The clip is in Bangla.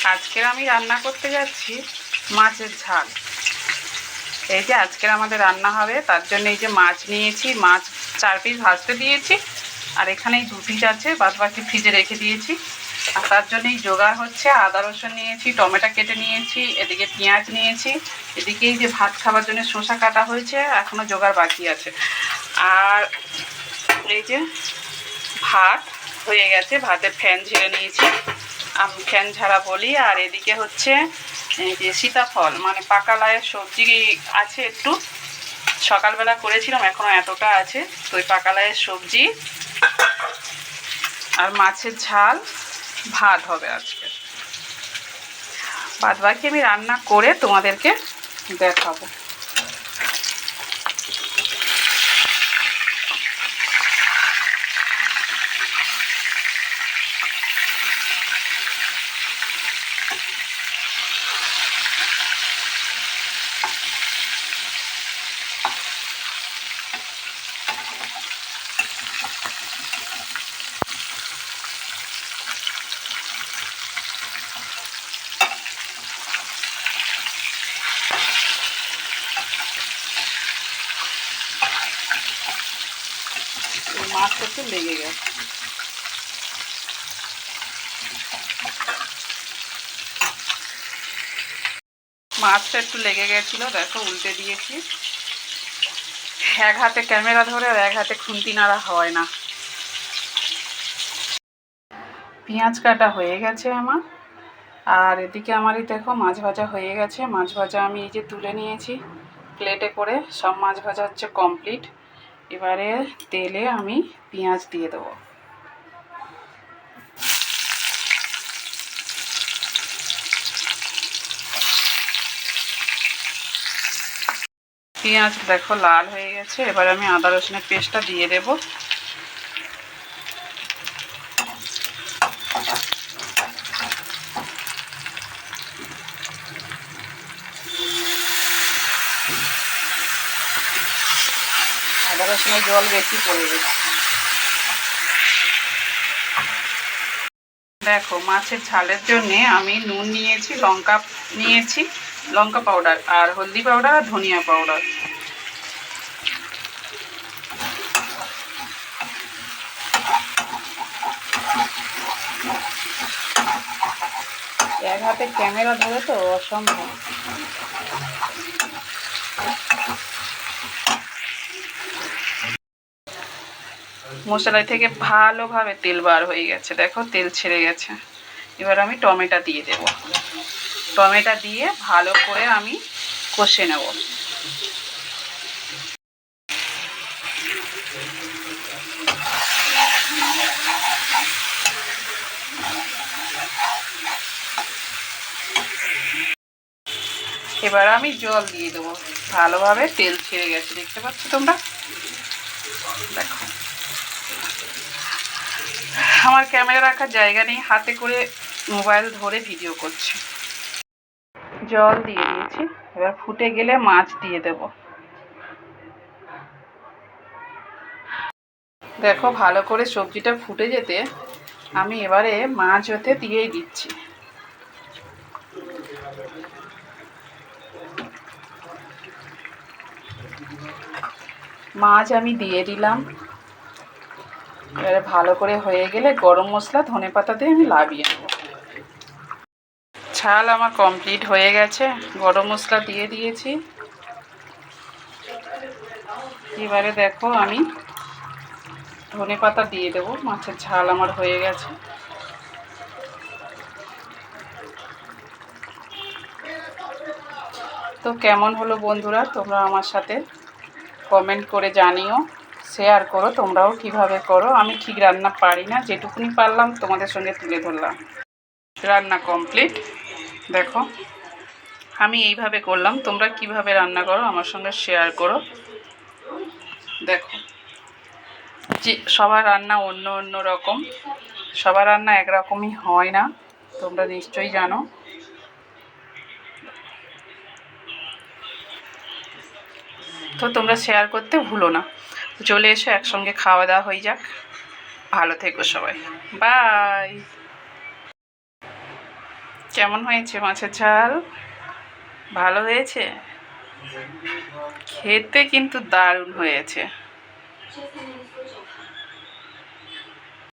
আজকের আমি রান্না করতে যাচ্ছি মাছের ঝাল। এই যে আজকের আমাদের রান্না হবে, তার জন্য এই যে মাছ নিয়েছি, মাছ 4 পিস ভাজতে দিয়েছি, আর এখানেই 2 পিস আছে, বাদ বাকি ফ্রিজে রেখে দিয়েছি। আর তার জন্যই জোগাড় হচ্ছে, আদা রসুন নিয়েছি, টমেটো কেটে নিয়েছি, এদিকে পেঁয়াজ নিয়েছি, এদিকে এই যে ভাত খাবার জন্য শসা কাটা হয়েছে, এখনও জোগাড় বাকি আছে। আর এই যে ভাত হয়ে গেছে, ভাতের ফ্যান ঝেড়ে নিয়েছি, আমি ফ্যান ঝাড়া বলি। আর এদিকে হচ্ছে এই যে সীতাফল মানে পাকা লাউয়ের সবজি আছে, একটু সকালবেলা করেছিলাম, এখনও এতটা আছে, তো ওই পাকা লাউয়ের সবজি আর মাছের ঝাল, ভাত হবে আজকে। বাদ বাকি আমি রান্না করে তোমাদেরকে দেখাবো। মাছটা একটু লেগে গেছে, মাছটা একটু লেগে গেছিলো, দেখো উল্টে দিয়েছি। এক হাতে ক্যামেরা ধরে আর এক হাতে খুন্তি নাড়া হয় না। পেঁয়াজ কাটা হয়ে গেছে আমার, আর এদিকে আমারই দেখো মাছ ভাজা হয়ে গেছে। মাছ ভাজা আমি এই যে তুলে নিয়েছি প্লেটে করে, সব মাছ ভাজা হচ্ছে কমপ্লিট। এবারে তেলে আমি পেঁয়াজ দিয়ে দেবো। পেঁয়াজ দেখো লাল হয়ে গেছে, এবার আমি আদা রসুনের পেস্টটা দিয়ে দেব। আদা রসুনের জল বেশি পড়ে গেছে। দেখো মাছের ঝালের জন্যে আমি নুন নিয়েছি, লঙ্কা নিয়েছি, লঙ্কা পাউডার আর হলদি পাউডার আর ধনিয়া পাউডার। এক হাতে ক্যামেরা ধরে তো অসম্ভব। মশলা থেকে ভালোভাবে তেল বার হয়ে গেছে, দেখো তেল ছেড়ে গেছে। এবার আমি টমেটো দিয়ে দেব। টমেটো দিয়ে ভালো করে আমি কষে নেব। এবার আমি জল দিয়ে দেবো, ভালোভাবে তেল ছেড়ে গেছে, দেখতে পাচ্ছ তোমরা। দেখো আমার ক্যামেরা রাখার জায়গা নেই, হাতে করে মোবাইল ধরে ভিডিও করছি। জল দিয়ে দিয়েছি, এবার ফুটে গেলে মাছ দিয়ে দেব। দেখো ভালো করে সবজিটা ফুটে যেতে আমি এবারে মাছ ওতে দিয়েই দিচ্ছি। মাছ আমি দিয়ে দিলাম। এবারে ভালো করে হয়ে গেলে গরম মশলা ধনেপাতা দিয়ে আমি লাভিয়ে নেব। ঝাল আমার কমপ্লিট হয়ে গেছে, গরম মশলা দিয়ে দিয়েছি। এবারে দেখো আমি ধনেপাতা দিয়ে দেবো। মাছের ঝাল আমার হয়ে গেছে। তো কেমন হলো বন্ধুরা, তোমরা আমার সাথে কমেন্ট করে জানিও, শেয়ার করো তোমরাও কিভাবে করো। আমি ঠিক রান্না পারি না, যেটুকুনি পারলাম তোমাদের সঙ্গে তুলে ধরলাম। রান্না কমপ্লিট, দেখো আমি এইভাবে করলাম, তোমরা কিভাবে রান্না করো আমার সঙ্গে শেয়ার করো। দেখো যে সবার রান্না অন্য অন্য রকম, সবার রান্না একরকমই হয় না, তোমরা নিশ্চয়ই জানো। তো তোমরা শেয়ার করতে ভুলো না। চলে এসো, একসঙ্গে খাওয়া দাওয়া হয়ে যাক। ভালো থেকো সবাই, বাই। কেমন হয়েছে মাছের ঝাল? ভালো হয়েছে? খেতে কিন্তু দারুণ হয়েছে।